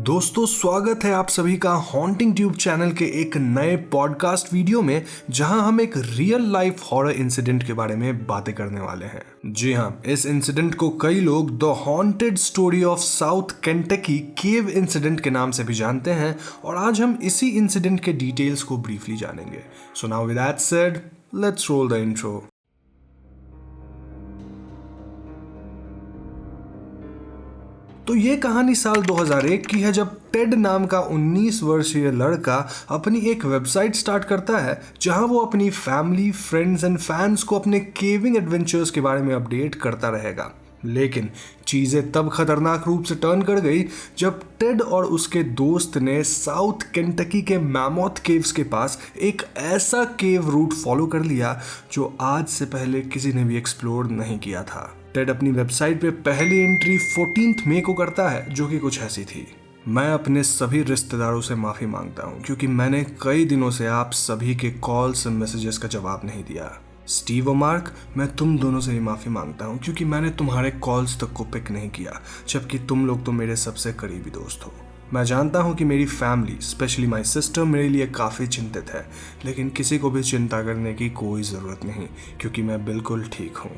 दोस्तों स्वागत है आप सभी का हॉन्टिंग ट्यूब चैनल के एक नए पॉडकास्ट वीडियो में जहां हम एक रियल लाइफ हॉरर इंसिडेंट के बारे में बातें करने वाले हैं। जी हां, इस इंसिडेंट को कई लोग the haunted story of south Kentucky cave incident के नाम से भी जानते हैं और आज हम इसी इंसिडेंट के डिटेल्स को ब्रीफली जानेंगे। So now with that said, let's roll the intro. तो ये कहानी साल 2001 की है जब टेड नाम का 19 वर्षीय लड़का अपनी एक वेबसाइट स्टार्ट करता है जहां वो अपनी फैमिली, फ्रेंड्स एंड फैंस को अपने केविंग एडवेंचर्स के बारे में अपडेट करता रहेगा। लेकिन चीज़ें तब खतरनाक रूप से टर्न कर गई जब टेड और उसके दोस्त ने साउथ केंटकी के मैमोथ केव्स के पास एक ऐसा केव रूट फॉलो कर लिया जो आज से पहले किसी ने भी एक्सप्लोर नहीं किया था। टेड अपनी वेबसाइट पे पहली एंट्री 14 मई को करता है जो कि कुछ ऐसी थी। मैं अपने सभी रिश्तेदारों से माफ़ी मांगता हूँ क्योंकि मैंने कई दिनों से आप सभी के कॉल्स और मैसेजेस का जवाब नहीं दिया। स्टीव और मार्क, मैं तुम दोनों से ही माफ़ी मांगता हूँ क्योंकि मैंने तुम्हारे कॉल्स तक को पिक नहीं किया, जबकि तुम लोग तो मेरे सबसे करीबी दोस्त हो। मैं जानता हूँ कि मेरी फैमिली, स्पेशली माई सिस्टर, मेरे लिए काफ़ी चिंतित है, लेकिन किसी को भी चिंता करने की कोई ज़रूरत नहीं क्योंकि मैं बिल्कुल ठीक हूँ।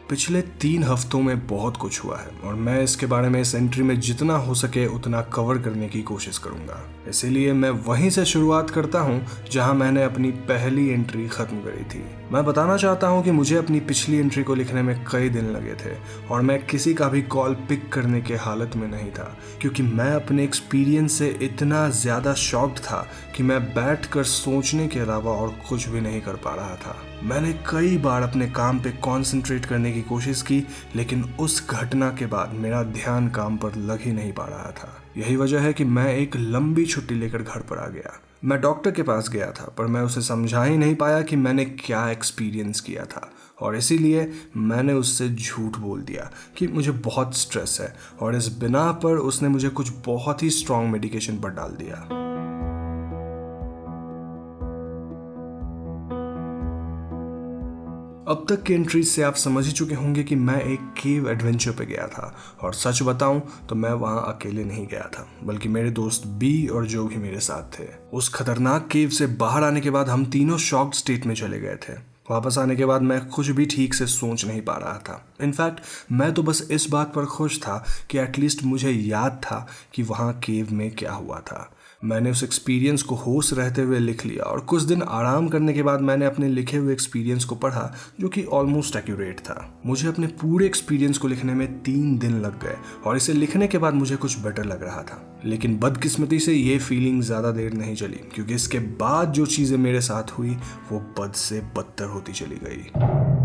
पिछले 3 हफ्तों में बहुत कुछ हुआ है और मैं इसके बारे में इस एंट्री में जितना हो सके उतना कवर करने की कोशिश करूंगा। इसीलिए मैं वहीं से शुरुआत करता हूं जहां मैंने अपनी पहली एंट्री खत्म करी थी। मैं बताना चाहता हूं कि मुझे अपनी पिछली एंट्री को लिखने में कई दिन लगे थे और मैं किसी का भी कॉल पिक करने के हालत में नहीं था क्योंकि मैं अपने एक्सपीरियंस से इतना ज़्यादा शॉक्ड था कि मैं बैठकर सोचने के अलावा और कुछ भी नहीं कर पा रहा था। मैंने कई बार अपने काम पे कंसंट्रेट करने की कोशिश की, लेकिन उस घटना के बाद मेरा ध्यान काम पर लग ही नहीं पा रहा था। यही वजह है कि मैं एक लंबी छुट्टी लेकर घर पर आ गया। मैं डॉक्टर के पास गया था पर मैं उसे समझा ही नहीं पाया कि मैंने क्या एक्सपीरियंस किया था और इसीलिए मैंने उससे झूठ बोल दिया कि मुझे बहुत स्ट्रेस है और इस बिना पर उसने मुझे कुछ बहुत ही स्ट्रॉन्ग मेडिकेशन पर डाल दिया। अब तक की एंट्रीज से आप समझ ही चुके होंगे कि मैं एक केव एडवेंचर पे गया था और सच बताऊं तो मैं वहां अकेले नहीं गया था, बल्कि मेरे दोस्त बी और जो भी मेरे साथ थे। उस खतरनाक केव से बाहर आने के बाद हम तीनों शॉक्ड स्टेट में चले गए थे। वापस आने के बाद मैं कुछ भी ठीक से सोच नहीं पा रहा था। इनफैक्ट मैं तो बस इस बात पर खुश था कि एटलीस्ट मुझे याद था कि वहाँ केव में क्या हुआ था। मैंने उस एक्सपीरियंस को होश रहते हुए लिख लिया और कुछ दिन आराम करने के बाद मैंने अपने लिखे हुए एक्सपीरियंस को पढ़ा जो कि ऑलमोस्ट एक्यूरेट था। मुझे अपने पूरे एक्सपीरियंस को लिखने में 3 दिन लग गए और इसे लिखने के बाद मुझे कुछ बेटर लग रहा था। लेकिन बदकिस्मती से ये फीलिंग ज़्यादा देर नहीं चली क्योंकि इसके बाद जो चीज़ें मेरे साथ हुई वो बद से बदतर होती चली गई।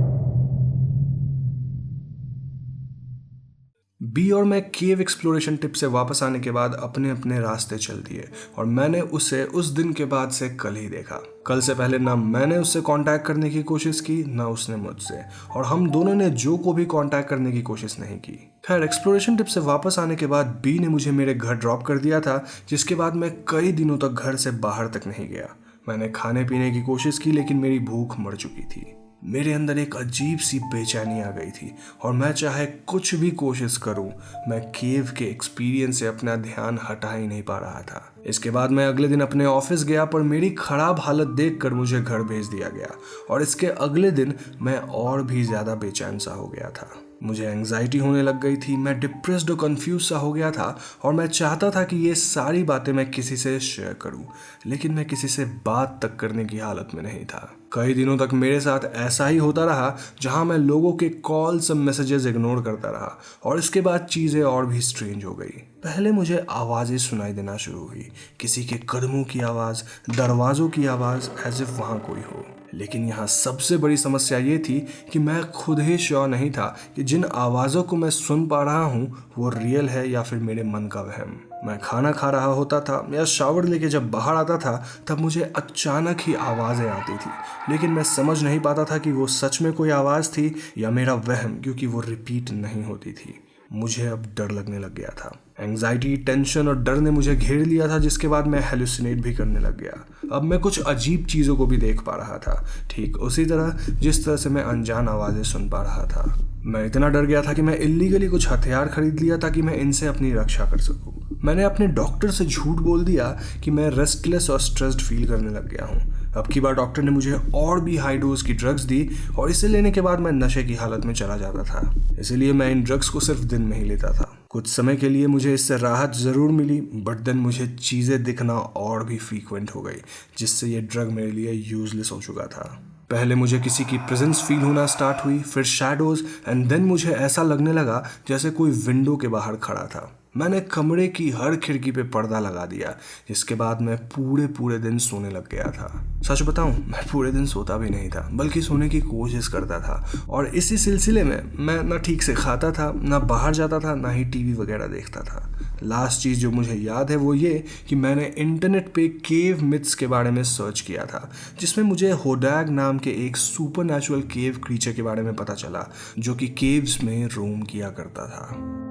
बी और मैं केव एक्सप्लोरेशन टिप से वापस आने के बाद अपने अपने रास्ते चल दिए और मैंने उसे उस दिन के बाद से कल ही देखा। कल से पहले ना मैंने उससे कांटेक्ट करने की कोशिश की ना उसने मुझसे, और हम दोनों ने जो को भी कांटेक्ट करने की कोशिश नहीं की। खैर, एक्सप्लोरेशन टिप से वापस आने के बाद बी ने मुझे मेरे घर ड्रॉप कर दिया था, जिसके बाद मैं कई दिनों तक घर से बाहर तक नहीं गया। मैंने खाने पीने की कोशिश की लेकिन मेरी भूख मर चुकी थी। मेरे अंदर एक अजीब सी बेचैनी आ गई थी और मैं चाहे कुछ भी कोशिश करूं, मैं केव के एक्सपीरियंस से अपना ध्यान हटा ही नहीं पा रहा था। इसके बाद मैं अगले दिन अपने ऑफिस गया पर मेरी खराब हालत देखकर मुझे घर भेज दिया गया और इसके अगले दिन मैं और भी ज़्यादा बेचैन सा हो गया था। मुझे एंग्जाइटी होने लग गई थी, मैं डिप्रेस्ड और कंफ्यूज सा हो गया था और मैं चाहता था कि ये सारी बातें मैं किसी से शेयर करूं, लेकिन मैं किसी से बात तक करने की हालत में नहीं था। कई दिनों तक मेरे साथ ऐसा ही होता रहा जहां मैं लोगों के कॉल्स और मैसेजेस इग्नोर करता रहा और इसके बाद चीज़ें और भी स्ट्रेंज हो गई। पहले मुझे आवाज़ें सुनाई देना शुरू हुई, किसी के कदमों की आवाज़, दरवाज़ों की आवाज़, एज इफ वहाँ कोई हो। लेकिन यहाँ सबसे बड़ी समस्या ये थी कि मैं खुद ही श्योर नहीं था कि जिन आवाज़ों को मैं सुन पा रहा हूँ वो रियल है या फिर मेरे मन का वहम। मैं खाना खा रहा होता था या शावर लेके जब बाहर आता था तब मुझे अचानक ही आवाज़ें आती थी, लेकिन मैं समझ नहीं पाता था कि वो सच में कोई आवाज़ थी या मेरा वहम, क्योंकि वो रिपीट नहीं होती थी। मुझे अब डर लगने लग गया था। एंग्जाइटी, टेंशन और डर ने मुझे घेर लिया था, जिसके बाद मैं हेलुसिनेट भी करने लग गया। अब मैं कुछ अजीब चीज़ों को भी देख पा रहा था, ठीक उसी तरह जिस तरह से मैं अनजान आवाज़ें सुन पा रहा था। मैं इतना डर गया था कि मैं इल्लीगली कुछ हथियार खरीद लिया ताकि मैं इनसे अपनी रक्षा कर सकूं। मैंने अपने डॉक्टर से झूठ बोल दिया कि मैं रेस्टलेस और स्ट्रेस्ड फील करने लग गया हूं। अब की बार डॉक्टर ने मुझे और भी हाई डोज की ड्रग्स दी और इसे लेने के बाद मैं नशे की हालत में चला जाता था। इसीलिए मैं इन ड्रग्स को सिर्फ दिन में ही लेता था। कुछ समय के लिए मुझे इससे राहत ज़रूर मिली, बट देन मुझे चीज़ें दिखना और भी फ्रीक्वेंट हो गई, जिससे ये ड्रग मेरे लिए यूजलेस हो चुका था। पहले मुझे किसी की प्रेजेंस फील होना स्टार्ट हुई, फिर शैडोज, एंड देन मुझे ऐसा लगने लगा जैसे कोई विंडो के बाहर खड़ा था। मैंने कमरे की हर खिड़की पे पर्दा लगा दिया, जिसके बाद मैं पूरे दिन सोने लग गया था। सच बताऊं, मैं पूरे दिन सोता भी नहीं था, बल्कि सोने की कोशिश करता था। और इसी सिलसिले में मैं ना ठीक से खाता था, ना बाहर जाता था, ना ही टीवी वगैरह देखता था। लास्ट चीज़ जो मुझे याद है वो ये कि मैंने इंटरनेट पे केव मिथ्स के बारे में सर्च किया था, जिसमें मुझे होडैग नाम के एक सुपरनैचुरल केव क्रीचर के बारे में पता चला, जो कि केव्स में रोम किया करता था।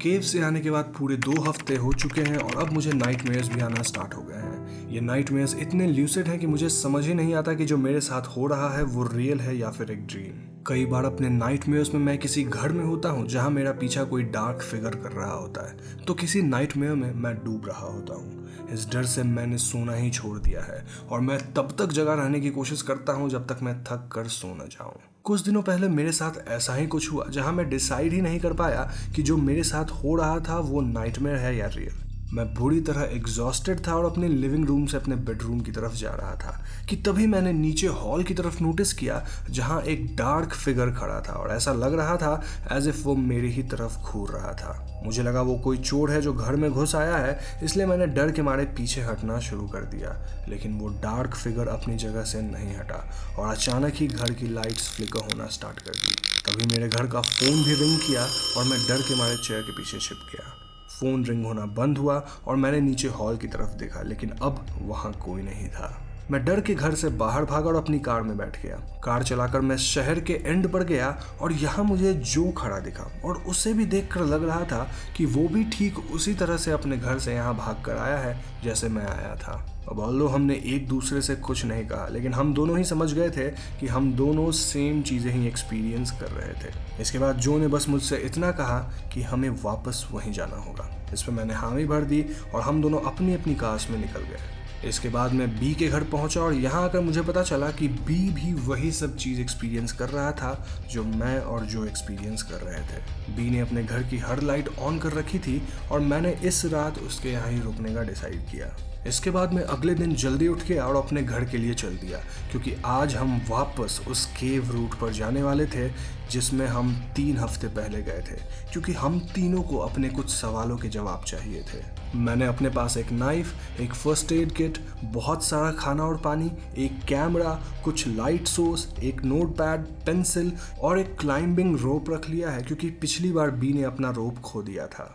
केव से आने के बाद पूरे 2 हफ्ते हो चुके हैं और अब मुझे नाइटमेयर्स भी आना स्टार्ट हो गए हैं। ये नाइटमेयर्स इतने ल्यूसिड हैं कि मुझे समझ ही नहीं आता कि जो मेरे साथ हो रहा है वो रियल है या फिर एक ड्रीम। कई बार अपने नाइटमेयर्स में मैं किसी घर में होता हूँ जहाँ मेरा पीछा कोई डार्क फिगर कर रहा होता है, तो किसी नाइटमेयर में मैं डूब रहा होता हूँ। इस डर से मैंने सोना ही छोड़ दिया है और मैं तब तक जगा रहने की कोशिश करता हूँ जब तक मैं थक कर सो न जाऊँ। कुछ दिनों पहले मेरे साथ ऐसा ही कुछ हुआ जहाँ मैं डिसाइड ही नहीं कर पाया कि जो मेरे साथ हो रहा था वो नाइटमेयर है या रियल। मैं बुरी तरह एग्जॉस्टेड था और अपने लिविंग रूम से अपने बेडरूम की तरफ जा रहा था कि तभी मैंने नीचे हॉल की तरफ नोटिस किया, जहां एक डार्क फिगर खड़ा था और ऐसा लग रहा था एज इफ वो मेरी ही तरफ घूर रहा था। मुझे लगा वो कोई चोर है जो घर में घुस आया है, इसलिए मैंने डर के मारे पीछे हटना शुरू कर दिया। लेकिन वो डार्क फिगर अपनी जगह से नहीं हटा और अचानक ही घर की लाइट्स फ्लिकर होना स्टार्ट कर दी। तभी मेरे घर का फ़ोन भी रिंग किया और मैं डर के मारे चेयर के पीछे छिप गया। फ़ोन रिंग होना बंद हुआ और मैंने नीचे हॉल की तरफ देखा, लेकिन अब वहाँ कोई नहीं था। मैं डर के घर से बाहर भागा और अपनी कार में बैठ गया। कार चलाकर मैं शहर के एंड पर गया और यहाँ मुझे जो खड़ा दिखा और उसे भी देखकर लग रहा था कि वो भी ठीक उसी तरह से अपने घर से यहाँ भाग कर आया है जैसे मैं आया था। अब ऑल्दो हमने एक दूसरे से कुछ नहीं कहा, लेकिन हम दोनों ही समझ गए थे कि हम दोनों सेम चीज़ें ही एक्सपीरियंस कर रहे थे। इसके बाद जो ने बस मुझसे इतना कहा कि हमें वापस वहीं जाना होगा। इस पर मैंने हामी भर दी और हम दोनों अपनी अपनी कार्स में निकल गए। इसके बाद मैं बी के घर पहुंचा और यहाँ आकर मुझे पता चला कि बी भी वही सब चीज़ एक्सपीरियंस कर रहा था जो मैं और जो एक्सपीरियंस कर रहे थे। बी ने अपने घर की हर लाइट ऑन कर रखी थी और मैंने इस रात उसके यहाँ ही रुकने का डिसाइड किया। इसके बाद मैं अगले दिन जल्दी उठ गया और अपने घर के लिए चल दिया, क्योंकि आज हम वापस उस केव रूट पर जाने वाले थे जिसमें हम 3 हफ्ते पहले गए थे, क्योंकि हम तीनों को अपने कुछ सवालों के जवाब चाहिए थे। मैंने अपने पास एक नाइफ, एक फर्स्ट एड किट, बहुत सारा खाना और पानी, एक कैमरा, कुछ लाइट सोर्स, एक नोटपैड, पेंसिल और एक क्लाइंबिंग रोप रख लिया है, क्योंकि पिछली बार बी ने अपना रोप खो दिया था।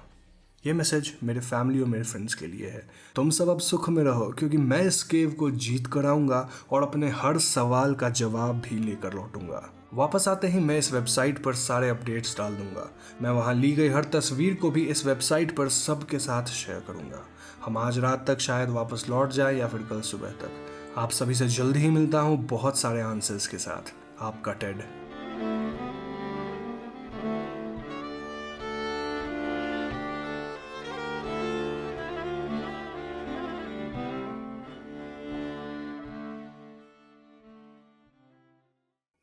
ये मैसेज मेरे फैमिली और मेरे फ्रेंड्स के लिए है। तुम सब अब सुख में रहो, क्योंकि मैं इस केव को जीत कर आऊँगा और अपने हर सवाल का जवाब भी लेकर लौटूंगा। वापस आते ही मैं इस वेबसाइट पर सारे अपडेट्स डाल दूंगा। मैं वहाँ ली गई हर तस्वीर को भी इस वेबसाइट पर सबके साथ शेयर करूँगा। हम आज रात तक शायद वापस लौट जाए या फिर कल सुबह तक। आप सभी से जल्द ही मिलता हूँ बहुत सारे आंसर्स के साथ। आपका टेड।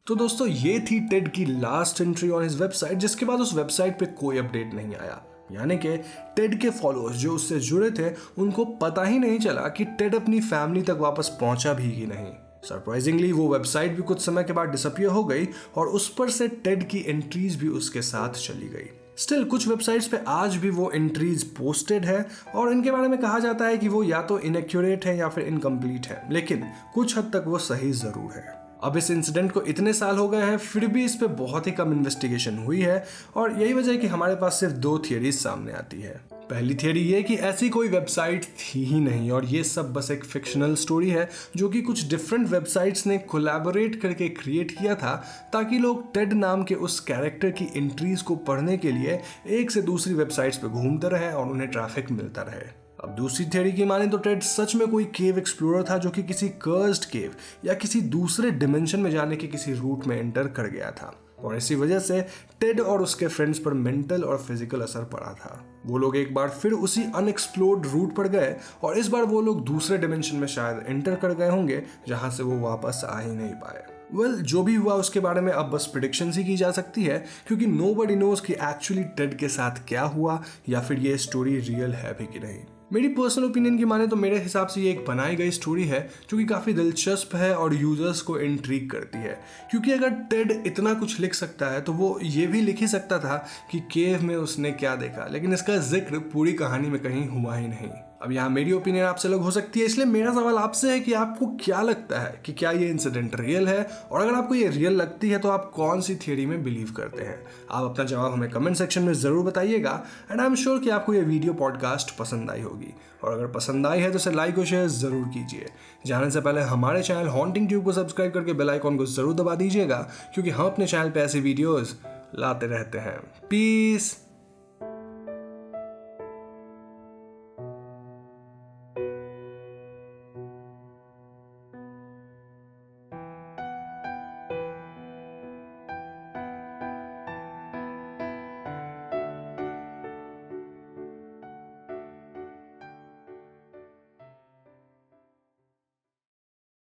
तो दोस्तों, ये थी टेड की last entry on his website, जिसके बाद उस वेबसाइट पे कोई अपडेट नहीं आया। यानी कि टेड के फॉलोअर्स जो उससे जुड़े थे उनको पता ही नहीं चला कि टेड अपनी फैमिली तक वापस पहुंचा भी कि नहीं। सरप्राइजिंगली वो वेबसाइट भी कुछ समय के बाद डिसअपियर हो गई और उस पर से टेड की एंट्रीज भी उसके साथ चली गई। स्टिल कुछ वेबसाइट्स पे आज भी वो एंट्रीज पोस्टेड है और इनके बारे में कहा जाता है कि वो या तो इनएक्यूरेट है या फिर इनकम्प्लीट है, लेकिन कुछ हद तक वो सही जरूर है। अब इस इंसिडेंट को इतने साल हो गए हैं, फिर भी इस पे बहुत ही कम इन्वेस्टिगेशन हुई है और यही वजह है कि हमारे पास सिर्फ 2 थियरीज सामने आती है। पहली थियरी ये कि ऐसी कोई वेबसाइट थी ही नहीं और ये सब बस एक फिक्शनल स्टोरी है जो कि कुछ डिफरेंट वेबसाइट्स ने कोलैबोरेट करके क्रिएट किया था, ताकि लोग टेड नाम के उस कैरेक्टर की एंट्रीज को पढ़ने के लिए एक से दूसरी वेबसाइट्स पे घूमते रहे और उन्हें ट्रैफिक मिलता रहे। अब दूसरी थ्योरी की माने तो टेड सच में कोई केव एक्सप्लोरर था जो कि किसी कर्स्ड केव या किसी दूसरे डिमेंशन में जाने के किसी रूट में एंटर कर गया था और इसी वजह से टेड और उसके फ्रेंड्स पर मेंटल और फिजिकल असर पड़ा था। वो लोग एक बार फिर उसी अनएक्सप्लोर्ड रूट पर गए और इस बार वो लोग दूसरे डिमेंशन में शायद एंटर कर गए होंगे जहां से वो वापस आ ही नहीं पाए। जो भी हुआ उसके बारे में अब बस प्रिडिक्शन ही की जा सकती है क्योंकि नोबडी नोज कि एक्चुअली टेड के साथ क्या हुआ या फिर ये स्टोरी रियल है भी कि नहीं। मेरी पर्सनल ओपिनियन की माने तो मेरे हिसाब से ये एक बनाई गई स्टोरी है जो कि काफ़ी दिलचस्प है और यूजर्स को इंट्रीग करती है क्योंकि अगर टेड इतना कुछ लिख सकता है तो वो ये भी लिख ही सकता था कि केव में उसने क्या देखा, लेकिन इसका जिक्र पूरी कहानी में कहीं हुआ ही नहीं। अब यहाँ मेरी ओपिनियन आपसे अलग हो सकती है, इसलिए मेरा सवाल आपसे है कि आपको क्या लगता है कि क्या ये इंसिडेंट रियल है, और अगर आपको ये रियल लगती है तो आप कौन सी थियरी में बिलीव करते हैं। आप अपना जवाब हमें कमेंट सेक्शन में ज़रूर बताइएगा एंड आई एम श्योर कि आपको ये वीडियो पॉडकास्ट पसंद आई होगी, और अगर पसंद आई है तो इसे लाइक और शेयर ज़रूर कीजिए। जाने से पहले हमारे चैनल हॉन्टिंग ट्यूब को सब्सक्राइब करके बेल आइकॉन को ज़रूर दबा दीजिएगा क्योंकि हम अपने चैनल पर ऐसे वीडियोज़ लाते रहते हैं। पीस।